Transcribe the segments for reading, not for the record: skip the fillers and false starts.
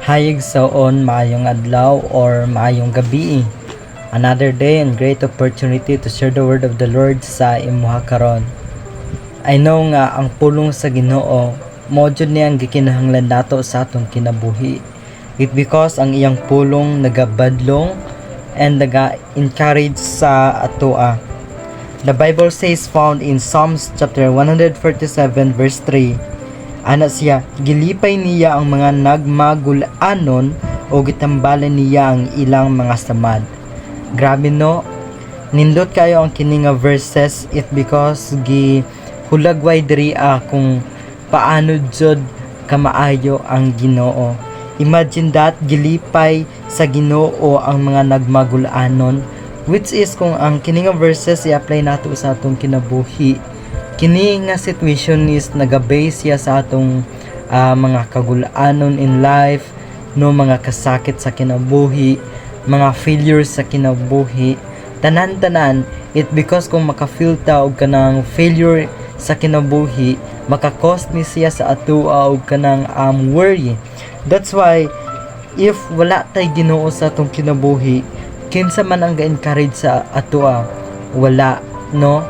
Hayig saon maayong adlaw or maayong gabi. Another day and great opportunity to share the word of the Lord sa imuha karon. I know nga ang pulong sa Ginoo mo jud ni ang gikinahanglan nato sa atong kinabuhi. It because ang iyang pulong nagabadlong and naga-encourage sa atoa. The Bible says found in Psalms chapter 147 verse 3. Ana siya, gilipay niya ang mga nagmagulanon o gitambalan niya ang ilang mga samad. Grabe no, nindot kayo ang kini nga verses it because hulagway diri kung paano jud kamaayo ang Ginoo. Imagine that gilipay sa Ginoo ang mga nagmagulanon, which is kung ang kini nga verses i-apply nato sa atong kinabuhi. Kini nga situation is naga-base siya sa atong mga kagulanon in life, no, mga kasakit sa kinabuhi, mga failures sa kinabuhi, tanan-tanan it because kung maka-feel ta og kanang failure sa kinabuhi, maka-cause ni siya sa atoa og kanang worry. That's why if wala tay Ginoo sa atong kinabuhi, kinsa man ang ga-encourage sa atoa, wala, no?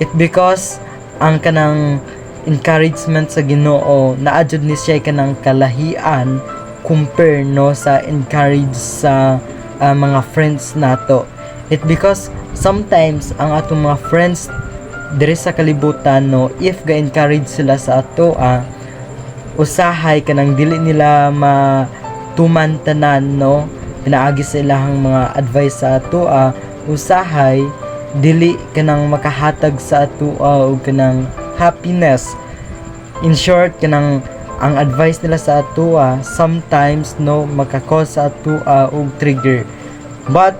It because ang kanang encouragement sa Ginoo naadjud ni siya kanang kalahian compare no sa encourage sa mga friends nato. It because sometimes ang atong mga friends diri sa kalibutan, no, if ga-encourage sila sa ato usahay kanang dili nila matuman tanan, no, pinaagi sila ang mga advice sa ato usahay dili kanang makahatag sa ato og kanang happiness. In short, kanang ang advice nila sa ato sometimes, no, maka-cause sa ato og trigger. But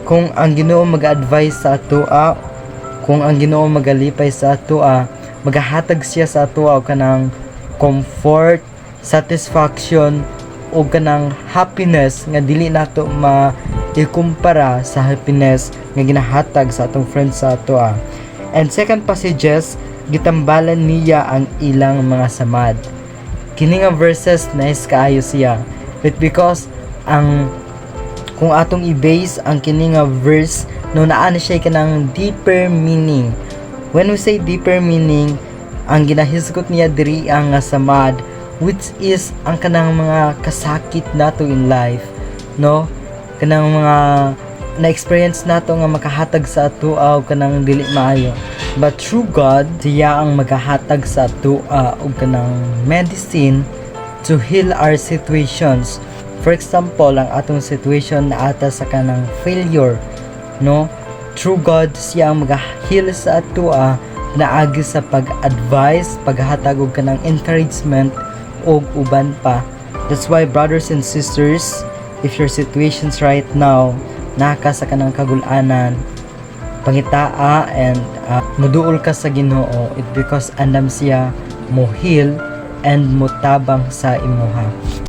kung ang Ginoo mag-advise sa ato kung ang Ginoo magalipay sa ato magahatag siya sa ato og kanang comfort, satisfaction o kanang happiness nga dili nato ikumpara sa happiness nga ginahatag sa atong friends sa ato And second passages, gitambalan niya ang ilang mga samad. Kini nga verses nice kaayo siya. But because kung atong i-base ang kini nga verse, no, naa na siya kanang deeper meaning. When we say deeper meaning, ang ginahisgot niya diri ang samad, which is ang kanang mga kasakit nato in life, no, kanang mga na-experience nato nga makahatag sa ato og kanang dili maayo. But through God, siya ang magahatag sa ato og kanang medicine to heal our situations. For example, ang atong situation na ata sa kanang failure, no, through God siya ang mag-heal sa ato naagi sa pag-advise, paghatag og kanang encouragement og uban pa. That's why, brothers and sisters, if your situations right now naka sa kanang kagulanan, pangitaa and muduol ka sa Ginoo, it because andam siya mo heal and mutabang sa imuha.